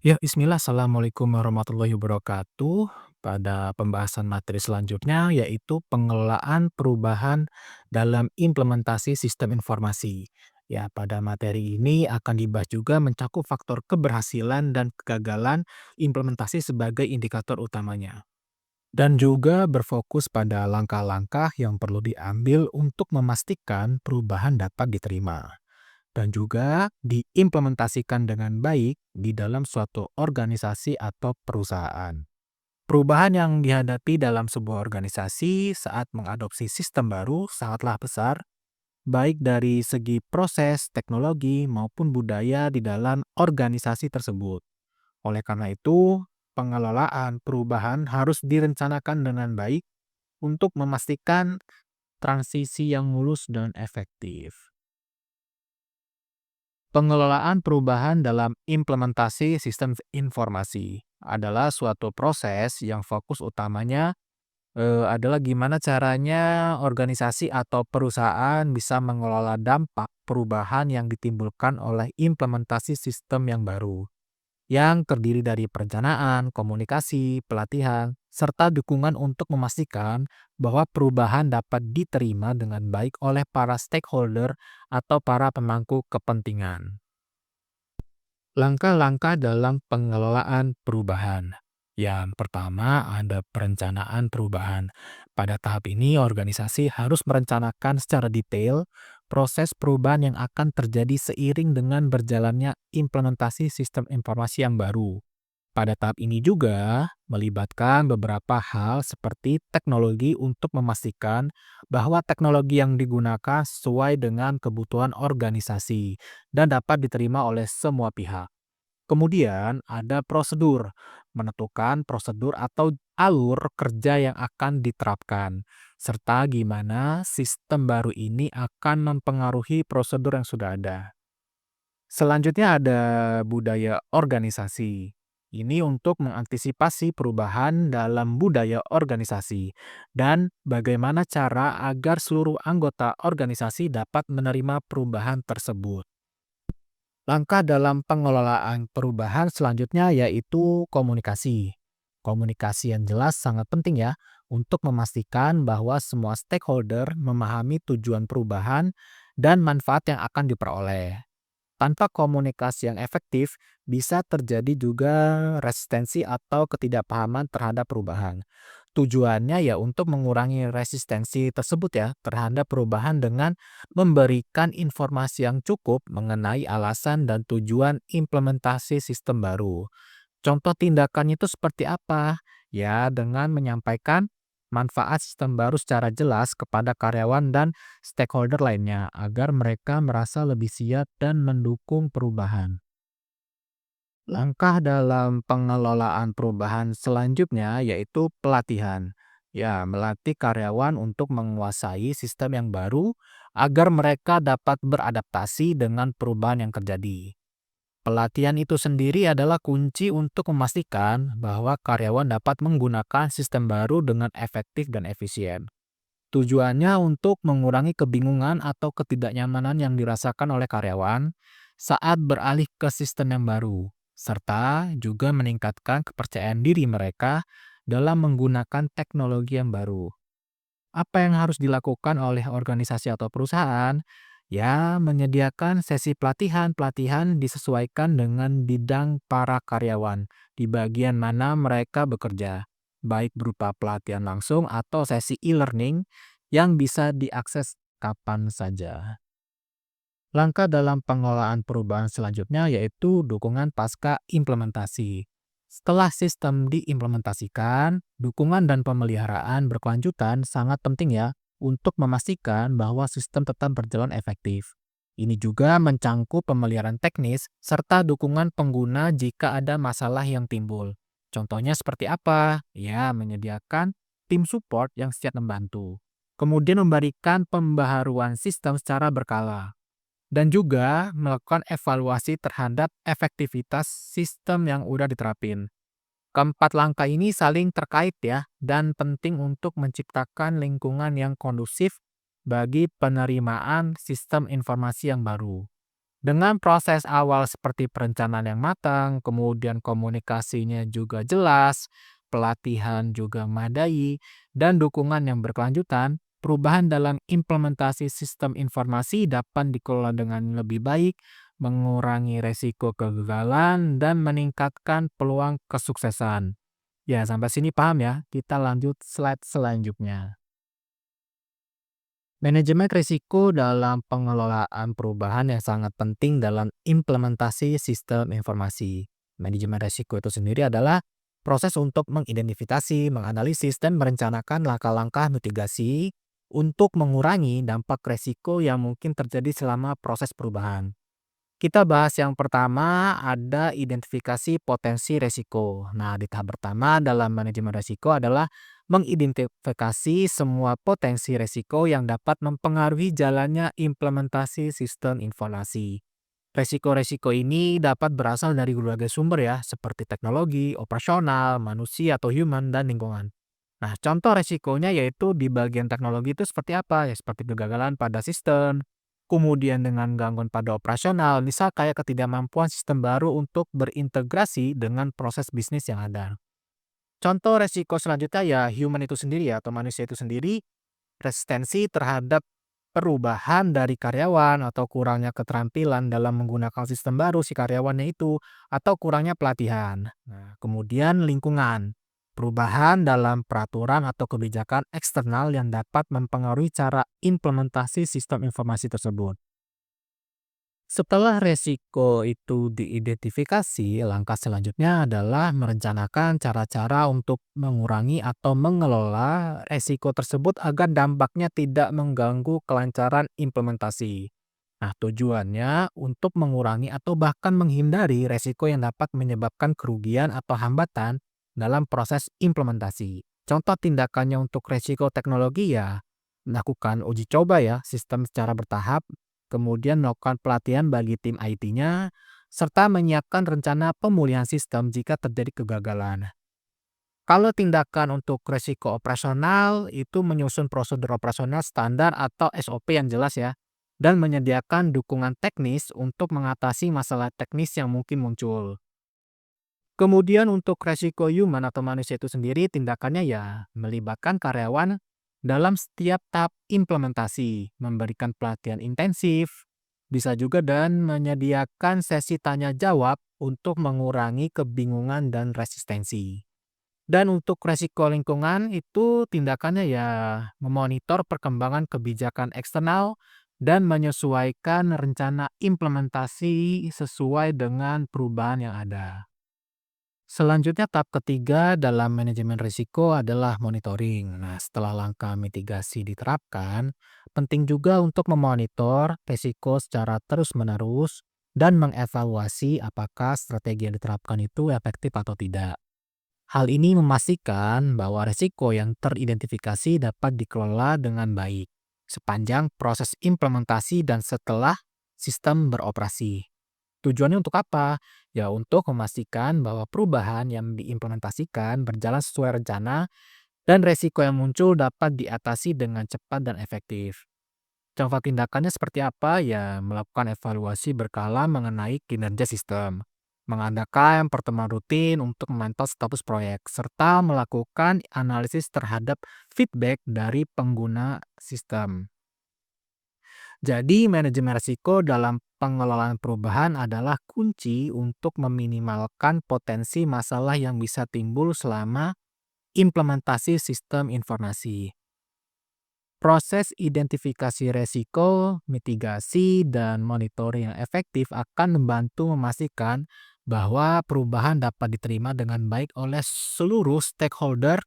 Ya, bismillah. Assalamualaikum warahmatullahi wabarakatuh. Pada pembahasan materi selanjutnya, yaitu pengelolaan perubahan dalam implementasi sistem informasi. Ya, pada materi ini akan dibahas juga mencakup faktor keberhasilan dan kegagalan implementasi sebagai indikator utamanya. Dan juga berfokus pada langkah-langkah yang perlu diambil untuk memastikan perubahan dapat diterima dan juga diimplementasikan dengan baik di dalam suatu organisasi atau perusahaan. Perubahan yang dihadapi dalam sebuah organisasi saat mengadopsi sistem baru sangatlah besar, baik dari segi proses, teknologi, maupun budaya di dalam organisasi tersebut. Oleh karena itu, pengelolaan perubahan harus direncanakan dengan baik untuk memastikan transisi yang mulus dan efektif. Pengelolaan perubahan dalam implementasi sistem informasi adalah suatu proses yang fokus utamanya adalah gimana caranya organisasi atau perusahaan bisa mengelola dampak perubahan yang ditimbulkan oleh implementasi sistem yang baru, yang terdiri dari perencanaan, komunikasi, pelatihan, serta dukungan untuk memastikan bahwa perubahan dapat diterima dengan baik oleh para stakeholder atau para pemangku kepentingan. Langkah-langkah dalam pengelolaan perubahan. Yang pertama, ada perencanaan perubahan. Pada tahap ini, organisasi harus merencanakan secara detail proses perubahan yang akan terjadi seiring dengan berjalannya implementasi sistem informasi yang baru. Pada tahap ini juga melibatkan beberapa hal seperti teknologi untuk memastikan bahwa teknologi yang digunakan sesuai dengan kebutuhan organisasi dan dapat diterima oleh semua pihak. Kemudian ada prosedur, menentukan prosedur atau alur kerja yang akan diterapkan, serta gimana sistem baru ini akan mempengaruhi prosedur yang sudah ada. Selanjutnya ada budaya organisasi. Ini untuk mengantisipasi perubahan dalam budaya organisasi dan bagaimana cara agar seluruh anggota organisasi dapat menerima perubahan tersebut. Langkah dalam pengelolaan perubahan selanjutnya yaitu komunikasi. Komunikasi yang jelas sangat penting ya untuk memastikan bahwa semua stakeholder memahami tujuan perubahan dan manfaat yang akan diperoleh. Tanpa komunikasi yang efektif, bisa terjadi juga resistensi atau ketidakpahaman terhadap perubahan. Tujuannya ya untuk mengurangi resistensi tersebut ya terhadap perubahan dengan memberikan informasi yang cukup mengenai alasan dan tujuan implementasi sistem baru. Contoh tindakannya itu seperti apa? Ya, dengan menyampaikan manfaat sistem baru secara jelas kepada karyawan dan stakeholder lainnya agar mereka merasa lebih siap dan mendukung perubahan. Langkah dalam pengelolaan perubahan selanjutnya yaitu pelatihan. Ya, melatih karyawan untuk menguasai sistem yang baru agar mereka dapat beradaptasi dengan perubahan yang terjadi. Pelatihan itu sendiri adalah kunci untuk memastikan bahwa karyawan dapat menggunakan sistem baru dengan efektif dan efisien. Tujuannya untuk mengurangi kebingungan atau ketidaknyamanan yang dirasakan oleh karyawan saat beralih ke sistem yang baru, serta juga meningkatkan kepercayaan diri mereka dalam menggunakan teknologi yang baru. Apa yang harus dilakukan oleh organisasi atau perusahaan? Ya, menyediakan sesi pelatihan-pelatihan disesuaikan dengan bidang para karyawan di bagian mana mereka bekerja, baik berupa pelatihan langsung atau sesi e-learning yang bisa diakses kapan saja. Langkah dalam pengelolaan perubahan selanjutnya yaitu dukungan pasca implementasi. Setelah sistem diimplementasikan, dukungan dan pemeliharaan berkelanjutan sangat penting ya untuk memastikan bahwa sistem tetap berjalan efektif. Ini juga mencangkup pemeliharaan teknis serta dukungan pengguna jika ada masalah yang timbul. Contohnya seperti apa? Ya, menyediakan tim support yang siap membantu. Kemudian memberikan pembaharuan sistem secara berkala dan juga melakukan evaluasi terhadap efektivitas sistem yang udah diterapin. Keempat langkah ini saling terkait ya, dan penting untuk menciptakan lingkungan yang kondusif bagi penerimaan sistem informasi yang baru. Dengan proses awal seperti perencanaan yang matang, kemudian komunikasinya juga jelas, pelatihan juga memadai, dan dukungan yang berkelanjutan, perubahan dalam implementasi sistem informasi dapat dikelola dengan lebih baik, mengurangi resiko kegagalan, dan meningkatkan peluang kesuksesan. Ya, sampai sini paham ya? Kita lanjut slide selanjutnya. Manajemen risiko dalam pengelolaan perubahan yang sangat penting dalam implementasi sistem informasi. Manajemen risiko itu sendiri adalah proses untuk mengidentifikasi, menganalisis, dan merencanakan langkah-langkah mitigasi untuk mengurangi dampak risiko yang mungkin terjadi selama proses perubahan. Kita bahas yang pertama, ada identifikasi potensi resiko. Nah, di tahap pertama dalam manajemen resiko adalah mengidentifikasi semua potensi resiko yang dapat mempengaruhi jalannya implementasi sistem informasi. Resiko-resiko ini dapat berasal dari berbagai sumber ya, seperti teknologi, operasional, manusia atau human, dan lingkungan. Nah, contoh resikonya yaitu di bagian teknologi itu seperti apa? Ya, seperti kegagalan pada sistem, kemudian dengan gangguan pada operasional, misal kayak ketidakmampuan sistem baru untuk berintegrasi dengan proses bisnis yang ada. Contoh resiko selanjutnya ya human itu sendiri ya, atau manusia itu sendiri, resistensi terhadap perubahan dari karyawan atau kurangnya keterampilan dalam menggunakan sistem baru si karyawannya itu, atau kurangnya pelatihan. Nah, kemudian lingkungan. Perubahan dalam peraturan atau kebijakan eksternal yang dapat mempengaruhi cara implementasi sistem informasi tersebut. Setelah resiko itu diidentifikasi, langkah selanjutnya adalah merencanakan cara-cara untuk mengurangi atau mengelola resiko tersebut agar dampaknya tidak mengganggu kelancaran implementasi. Nah, tujuannya untuk mengurangi atau bahkan menghindari resiko yang dapat menyebabkan kerugian atau hambatan dalam proses implementasi. Contoh tindakannya untuk resiko teknologi ya, melakukan uji coba ya, sistem secara bertahap, kemudian melakukan pelatihan bagi tim IT-nya, serta menyiapkan rencana pemulihan sistem jika terjadi kegagalan. Kalau tindakan untuk resiko operasional, itu menyusun prosedur operasional standar atau SOP yang jelas ya, dan menyediakan dukungan teknis untuk mengatasi masalah teknis yang mungkin muncul. Kemudian untuk resiko human atau manusia itu sendiri, tindakannya ya melibatkan karyawan dalam setiap tahap implementasi, memberikan pelatihan intensif, bisa juga dan menyediakan sesi tanya jawab untuk mengurangi kebingungan dan resistensi. Dan untuk resiko lingkungan itu tindakannya ya memonitor perkembangan kebijakan eksternal dan menyesuaikan rencana implementasi sesuai dengan perubahan yang ada. Selanjutnya tahap ketiga dalam manajemen risiko adalah monitoring. Nah, setelah langkah mitigasi diterapkan, penting juga untuk memonitor risiko secara terus-menerus dan mengevaluasi apakah strategi yang diterapkan itu efektif atau tidak. Hal ini memastikan bahwa risiko yang teridentifikasi dapat dikelola dengan baik sepanjang proses implementasi dan setelah sistem beroperasi. Tujuannya untuk apa? Ya, untuk memastikan bahwa perubahan yang diimplementasikan berjalan sesuai rencana dan resiko yang muncul dapat diatasi dengan cepat dan efektif. Contoh tindakannya seperti apa? Ya, melakukan evaluasi berkala mengenai kinerja sistem, mengadakan pertemuan rutin untuk memantau status proyek, serta melakukan analisis terhadap feedback dari pengguna sistem. Jadi, manajemen risiko dalam pengelolaan perubahan adalah kunci untuk meminimalkan potensi masalah yang bisa timbul selama implementasi sistem informasi. Proses identifikasi resiko, mitigasi, dan monitoring yang efektif akan membantu memastikan bahwa perubahan dapat diterima dengan baik oleh seluruh stakeholder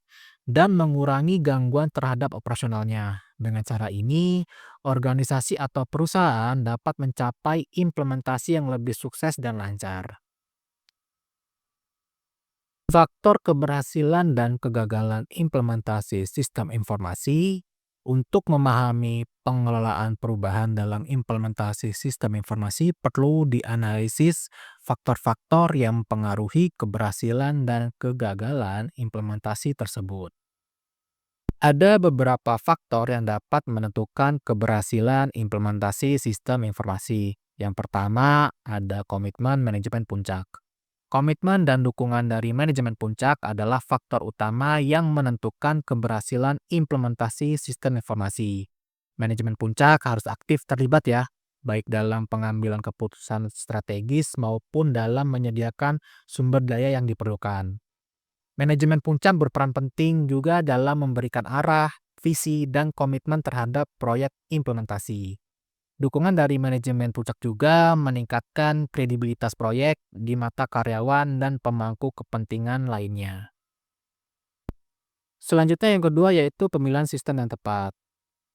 dan mengurangi gangguan terhadap operasionalnya. Dengan cara ini, organisasi atau perusahaan dapat mencapai implementasi yang lebih sukses dan lancar. Faktor keberhasilan dan kegagalan implementasi sistem informasi. Untuk memahami pengelolaan perubahan dalam implementasi sistem informasi perlu dianalisis faktor-faktor yang mempengaruhi keberhasilan dan kegagalan implementasi tersebut. Ada beberapa faktor yang dapat menentukan keberhasilan implementasi sistem informasi. Yang pertama, ada komitmen manajemen puncak. Komitmen dan dukungan dari manajemen puncak adalah faktor utama yang menentukan keberhasilan implementasi sistem informasi. Manajemen puncak harus aktif terlibat ya, baik dalam pengambilan keputusan strategis maupun dalam menyediakan sumber daya yang diperlukan. Manajemen puncak berperan penting juga dalam memberikan arah, visi, dan komitmen terhadap proyek implementasi. Dukungan dari manajemen puncak juga meningkatkan kredibilitas proyek di mata karyawan dan pemangku kepentingan lainnya. Selanjutnya yang kedua yaitu pemilihan sistem yang tepat.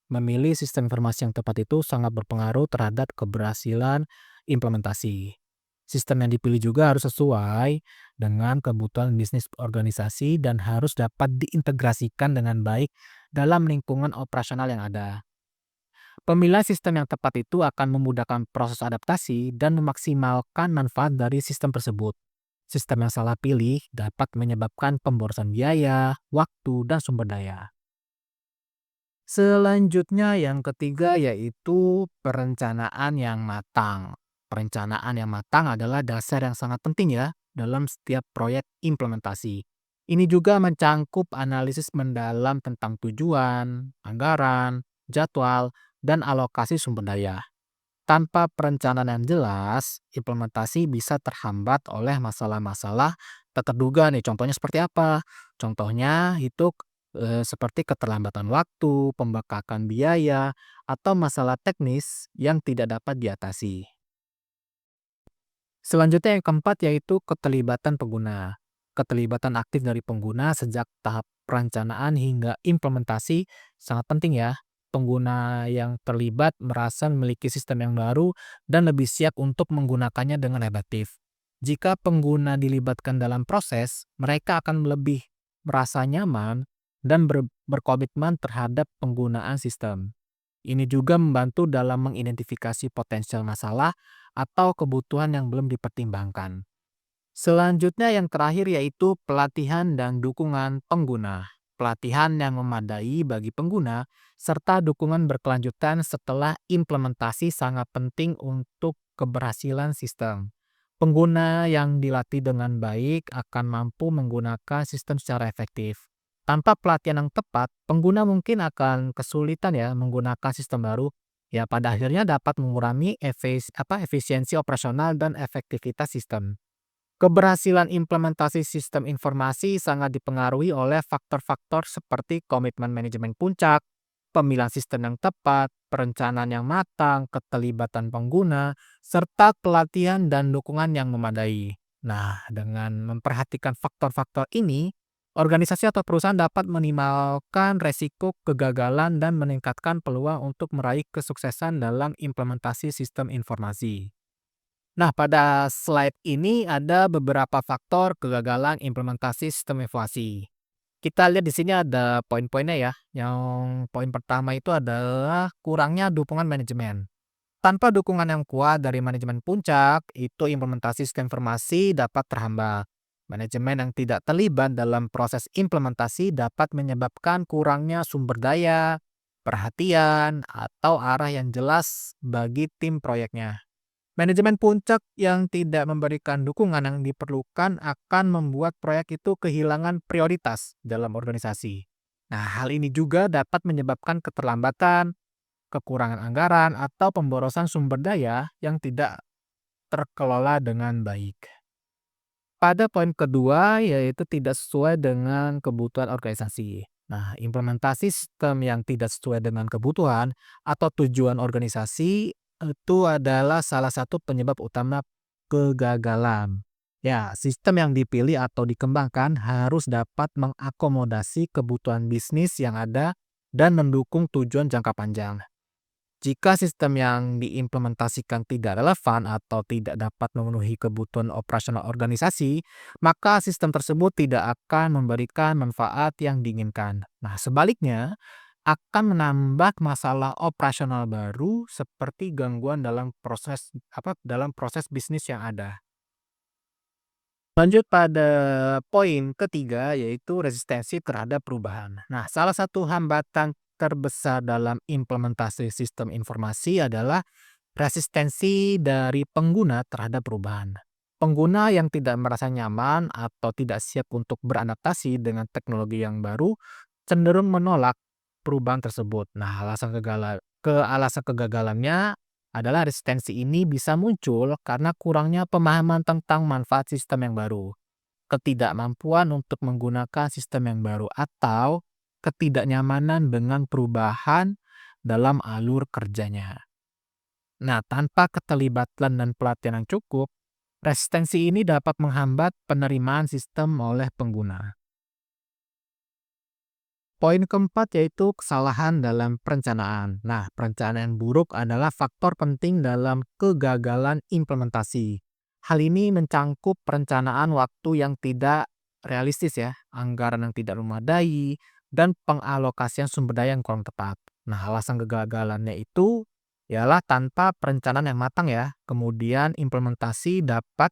Memilih sistem informasi yang tepat itu sangat berpengaruh terhadap keberhasilan implementasi. Sistem yang dipilih juga harus sesuai dengan kebutuhan bisnis organisasi dan harus dapat diintegrasikan dengan baik dalam lingkungan operasional yang ada. Pemilihan sistem yang tepat itu akan memudahkan proses adaptasi dan memaksimalkan manfaat dari sistem tersebut. Sistem yang salah pilih dapat menyebabkan pemborosan biaya, waktu, dan sumber daya. Selanjutnya yang ketiga yaitu perencanaan yang matang. Perencanaan yang matang adalah dasar yang sangat penting ya dalam setiap proyek implementasi. Ini juga mencangkup analisis mendalam tentang tujuan, anggaran, jadwal, dan alokasi sumber daya. Tanpa perencanaan yang jelas, implementasi bisa terhambat oleh masalah-masalah tak terduga nih. Contohnya seperti apa? Contohnya itu seperti keterlambatan waktu, pembengkakan biaya, atau masalah teknis yang tidak dapat diatasi. Selanjutnya yang keempat yaitu keterlibatan pengguna. Keterlibatan aktif dari pengguna sejak tahap perencanaan hingga implementasi sangat penting ya. Pengguna yang terlibat merasa memiliki sistem yang baru dan lebih siap untuk menggunakannya dengan efektif. Jika pengguna dilibatkan dalam proses, mereka akan lebih merasa nyaman dan berkomitmen terhadap penggunaan sistem. Ini juga membantu dalam mengidentifikasi potensial masalah atau kebutuhan yang belum dipertimbangkan. Selanjutnya yang terakhir yaitu pelatihan dan dukungan pengguna. Pelatihan yang memadai bagi pengguna serta dukungan berkelanjutan setelah implementasi sangat penting untuk keberhasilan sistem. Pengguna yang dilatih dengan baik akan mampu menggunakan sistem secara efektif. Tanpa pelatihan yang tepat, pengguna mungkin akan kesulitan ya menggunakan sistem baru. Ya, pada akhirnya dapat mengurangi efisiensi operasional dan efektivitas sistem. Keberhasilan implementasi sistem informasi sangat dipengaruhi oleh faktor-faktor seperti komitmen manajemen puncak, pemilihan sistem yang tepat, perencanaan yang matang, keterlibatan pengguna, serta pelatihan dan dukungan yang memadai. Nah, dengan memperhatikan faktor-faktor ini, organisasi atau perusahaan dapat minimalkan resiko kegagalan dan meningkatkan peluang untuk meraih kesuksesan dalam implementasi sistem informasi. Nah, pada slide ini ada beberapa faktor kegagalan implementasi sistem informasi. Kita lihat di sini ada poin-poinnya ya. Yang poin pertama itu adalah kurangnya dukungan manajemen. Tanpa dukungan yang kuat dari manajemen puncak, itu implementasi sistem informasi dapat terhambat. Manajemen yang tidak terlibat dalam proses implementasi dapat menyebabkan kurangnya sumber daya, perhatian, atau arah yang jelas bagi tim proyeknya. Manajemen puncak yang tidak memberikan dukungan yang diperlukan akan membuat proyek itu kehilangan prioritas dalam organisasi. Nah, hal ini juga dapat menyebabkan keterlambatan, kekurangan anggaran, atau pemborosan sumber daya yang tidak terkelola dengan baik. Pada poin kedua, yaitu tidak sesuai dengan kebutuhan organisasi. Nah, implementasi sistem yang tidak sesuai dengan kebutuhan atau tujuan organisasi itu adalah salah satu penyebab utama kegagalan. Ya, sistem yang dipilih atau dikembangkan harus dapat mengakomodasi kebutuhan bisnis yang ada dan mendukung tujuan jangka panjang. Jika sistem yang diimplementasikan tidak relevan atau tidak dapat memenuhi kebutuhan operasional organisasi, maka sistem tersebut tidak akan memberikan manfaat yang diinginkan. Nah, sebaliknya akan menambah masalah operasional baru seperti gangguan dalam proses bisnis yang ada. Lanjut pada poin ketiga yaitu resistensi terhadap perubahan. Nah, salah satu hambatan terbesar dalam implementasi sistem informasi adalah Resistensi dari pengguna terhadap perubahan. Pengguna yang tidak merasa nyaman atau tidak siap untuk beradaptasi dengan teknologi yang baru cenderung menolak perubahan tersebut. Nah, alasan kegagalannya adalah resistensi ini bisa muncul karena kurangnya pemahaman tentang manfaat sistem yang baru, ketidakmampuan untuk menggunakan sistem yang baru, atau ketidaknyamanan dengan perubahan dalam alur kerjanya. Nah, tanpa keterlibatan dan pelatihan yang cukup, resistensi ini dapat menghambat penerimaan sistem oleh pengguna. Poin keempat yaitu kesalahan dalam perencanaan. Nah, perencanaan buruk adalah faktor penting dalam kegagalan implementasi. Hal ini mencangkup perencanaan waktu yang tidak realistis ya, anggaran yang tidak memadai, dan pengalokasian sumber daya yang kurang tepat. Nah, alasan kegagalannya itu ialah tanpa perencanaan yang matang ya. Kemudian implementasi dapat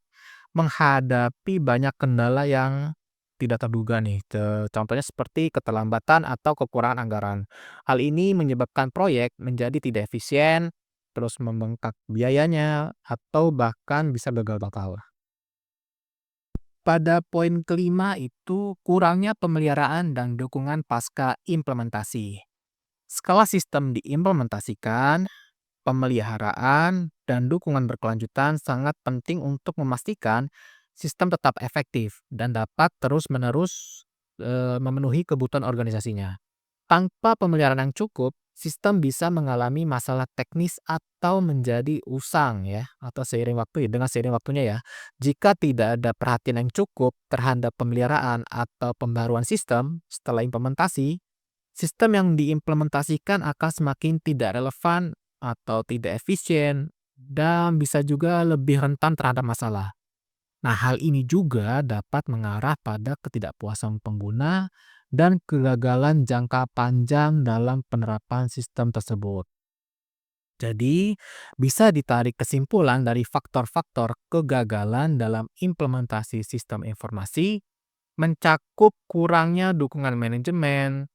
menghadapi banyak kendala yang tidak terduga nih, contohnya seperti keterlambatan atau kekurangan anggaran. Hal ini menyebabkan proyek menjadi tidak efisien, terus membengkak biayanya, atau bahkan bisa gagal total. Pada poin kelima itu kurangnya pemeliharaan dan dukungan pasca implementasi. Skala sistem diimplementasikan, pemeliharaan dan dukungan berkelanjutan sangat penting untuk memastikan sistem tetap efektif dan dapat terus-menerus memenuhi kebutuhan organisasinya. Tanpa pemeliharaan yang cukup, sistem bisa mengalami masalah teknis atau menjadi usang ya, atau dengan seiring waktunya ya. Jika tidak ada perhatian yang cukup terhadap pemeliharaan atau pembaruan sistem setelah implementasi, sistem yang diimplementasikan akan semakin tidak relevan atau tidak efisien dan bisa juga lebih rentan terhadap masalah. Nah, hal ini juga dapat mengarah pada ketidakpuasan pengguna dan kegagalan jangka panjang dalam penerapan sistem tersebut. Jadi, bisa ditarik kesimpulan dari faktor-faktor kegagalan dalam implementasi sistem informasi, mencakup kurangnya dukungan manajemen,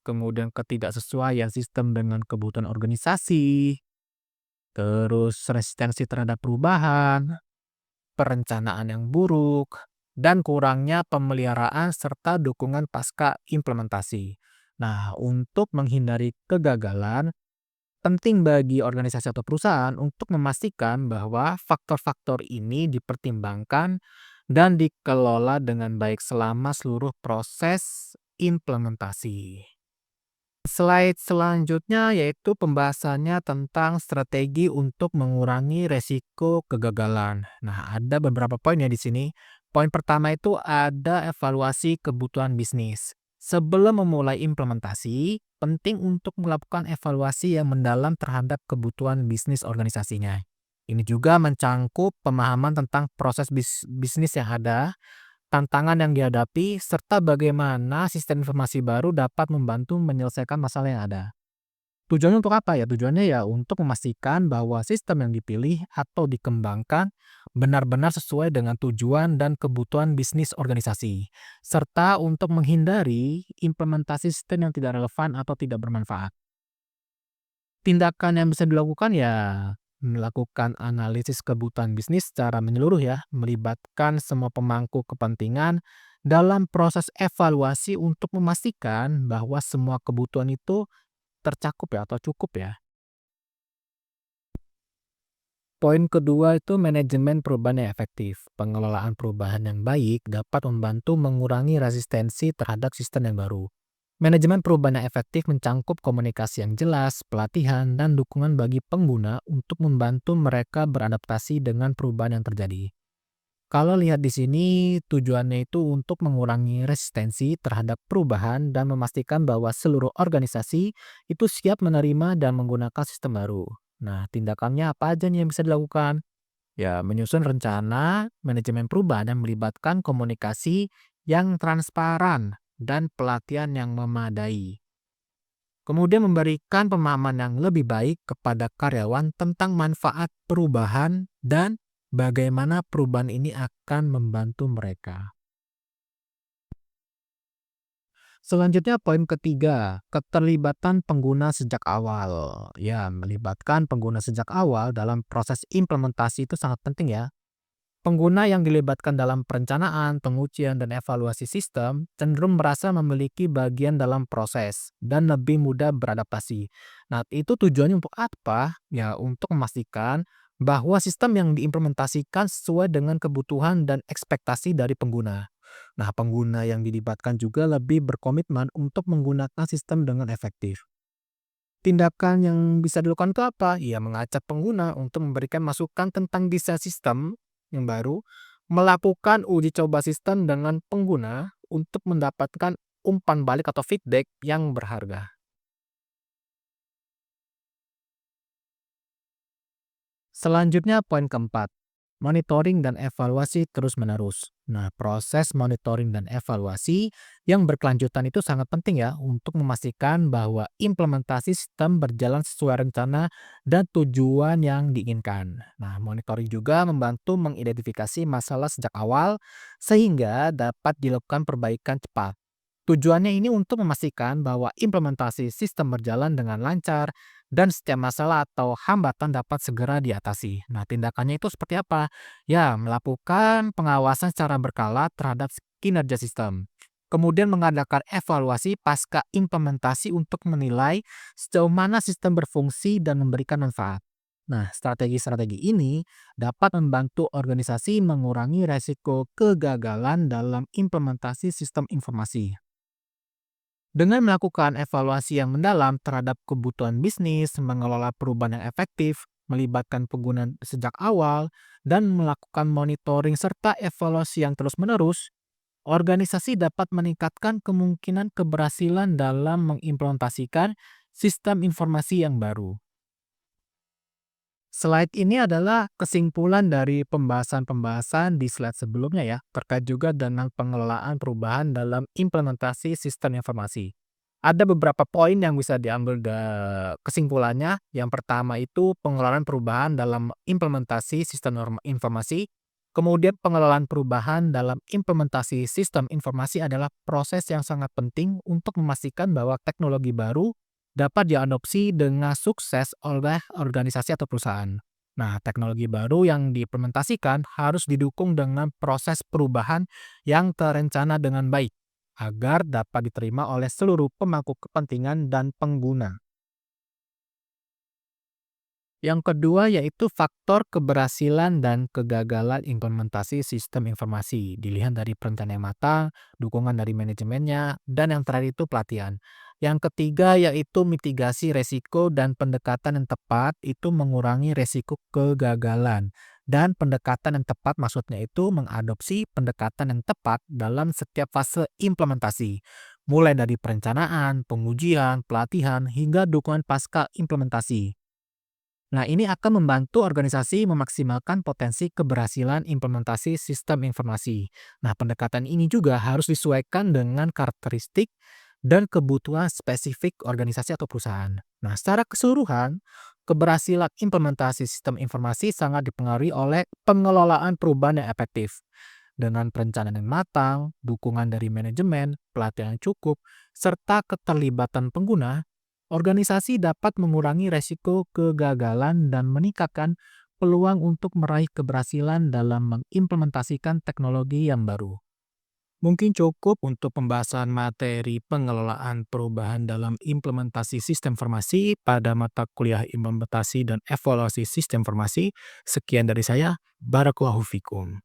kemudian ketidaksesuaian sistem dengan kebutuhan organisasi, terus resistensi terhadap perubahan, perencanaan yang buruk, dan kurangnya pemeliharaan serta dukungan pasca implementasi. Nah, untuk menghindari kegagalan, penting bagi organisasi atau perusahaan untuk memastikan bahwa faktor-faktor ini dipertimbangkan dan dikelola dengan baik selama seluruh proses implementasi. Slide selanjutnya yaitu pembahasannya tentang strategi untuk mengurangi resiko kegagalan. Nah, ada beberapa poin ya di sini. Poin pertama itu ada evaluasi kebutuhan bisnis. Sebelum memulai implementasi, penting untuk melakukan evaluasi yang mendalam terhadap kebutuhan bisnis organisasinya. Ini juga mencangkup pemahaman tentang proses bisnis yang ada, tantangan yang dihadapi, serta bagaimana sistem informasi baru dapat membantu menyelesaikan masalah yang ada. Tujuannya untuk apa ya? Tujuannya ya untuk memastikan bahwa sistem yang dipilih atau dikembangkan benar-benar sesuai dengan tujuan dan kebutuhan bisnis organisasi, serta untuk menghindari implementasi sistem yang tidak relevan atau tidak bermanfaat. Tindakan yang bisa dilakukan ya melakukan analisis kebutuhan bisnis secara menyeluruh ya, melibatkan semua pemangku kepentingan dalam proses evaluasi untuk memastikan bahwa semua kebutuhan itu tercakup ya atau cukup ya. Poin kedua itu manajemen perubahan yang efektif. Pengelolaan perubahan yang baik dapat membantu mengurangi resistensi terhadap sistem yang baru. Manajemen perubahan yang efektif mencangkup komunikasi yang jelas, pelatihan, dan dukungan bagi pengguna untuk membantu mereka beradaptasi dengan perubahan yang terjadi. Kalau lihat di sini, tujuannya itu untuk mengurangi resistensi terhadap perubahan dan memastikan bahwa seluruh organisasi itu siap menerima dan menggunakan sistem baru. Nah, tindakannya apa aja nih yang bisa dilakukan? Ya, menyusun rencana manajemen perubahan yang melibatkan komunikasi yang transparan dan pelatihan yang memadai. Kemudian memberikan pemahaman yang lebih baik kepada karyawan tentang manfaat perubahan dan bagaimana perubahan ini akan membantu mereka. Selanjutnya poin ketiga, keterlibatan pengguna sejak awal. Ya, melibatkan pengguna sejak awal dalam proses implementasi itu sangat penting ya. Pengguna yang dilibatkan dalam perencanaan, pengujian, dan evaluasi sistem cenderung merasa memiliki bagian dalam proses dan lebih mudah beradaptasi. Nah, itu tujuannya untuk apa? Ya, untuk memastikan bahwa sistem yang diimplementasikan sesuai dengan kebutuhan dan ekspektasi dari pengguna. Nah, pengguna yang dilibatkan juga lebih berkomitmen untuk menggunakan sistem dengan efektif. Tindakan yang bisa dilakukan itu apa? Ya, mengajak pengguna untuk memberikan masukan tentang desain sistem yang baru, melakukan uji coba sistem dengan pengguna untuk mendapatkan umpan balik atau feedback yang berharga. Selanjutnya poin keempat, monitoring dan evaluasi terus-menerus. Nah, proses monitoring dan evaluasi yang berkelanjutan itu sangat penting ya untuk memastikan bahwa implementasi sistem berjalan sesuai rencana dan tujuan yang diinginkan. Nah, monitoring juga membantu mengidentifikasi masalah sejak awal sehingga dapat dilakukan perbaikan cepat. Tujuannya ini untuk memastikan bahwa implementasi sistem berjalan dengan lancar dan setiap masalah atau hambatan dapat segera diatasi. Nah, tindakannya itu seperti apa? Ya, melakukan pengawasan secara berkala terhadap kinerja sistem. Kemudian mengadakan evaluasi pasca implementasi untuk menilai sejauh mana sistem berfungsi dan memberikan manfaat. Nah, strategi-strategi ini dapat membantu organisasi mengurangi resiko kegagalan dalam implementasi sistem informasi. Dengan melakukan evaluasi yang mendalam terhadap kebutuhan bisnis, mengelola perubahan yang efektif, melibatkan pengguna sejak awal, dan melakukan monitoring serta evaluasi yang terus-menerus, organisasi dapat meningkatkan kemungkinan keberhasilan dalam mengimplementasikan sistem informasi yang baru. Slide ini adalah kesimpulan dari pembahasan-pembahasan di slide sebelumnya ya, terkait juga dengan pengelolaan perubahan dalam implementasi sistem informasi. Ada beberapa poin yang bisa diambil kesimpulannya. Yang pertama itu pengelolaan perubahan dalam implementasi sistem informasi. Kemudian pengelolaan perubahan dalam implementasi sistem informasi adalah proses yang sangat penting untuk memastikan bahwa teknologi baru dapat diadopsi dengan sukses oleh organisasi atau perusahaan. Nah, teknologi baru yang diimplementasikan harus didukung dengan proses perubahan yang terencana dengan baik agar dapat diterima oleh seluruh pemangku kepentingan dan pengguna. Yang kedua yaitu faktor keberhasilan dan kegagalan implementasi sistem informasi. Dilihat dari perencanaan yang matang, dukungan dari manajemennya, dan yang terakhir itu pelatihan. Yang ketiga yaitu mitigasi resiko dan pendekatan yang tepat itu mengurangi resiko kegagalan. Dan pendekatan yang tepat maksudnya itu mengadopsi pendekatan yang tepat dalam setiap fase implementasi. Mulai dari perencanaan, pengujian, pelatihan, hingga dukungan pasca implementasi. Nah, ini akan membantu organisasi memaksimalkan potensi keberhasilan implementasi sistem informasi. Nah, pendekatan ini juga harus disesuaikan dengan karakteristik dan kebutuhan spesifik organisasi atau perusahaan. Nah, secara keseluruhan, keberhasilan implementasi sistem informasi sangat dipengaruhi oleh pengelolaan perubahan yang efektif. Dengan perencanaan yang matang, dukungan dari manajemen, pelatihan yang cukup, serta keterlibatan pengguna, organisasi dapat mengurangi resiko kegagalan dan meningkatkan peluang untuk meraih keberhasilan dalam mengimplementasikan teknologi yang baru. Mungkin cukup untuk pembahasan materi pengelolaan perubahan dalam implementasi sistem informasi pada mata kuliah implementasi dan evaluasi sistem informasi. Sekian dari saya, Barakallahu fikum.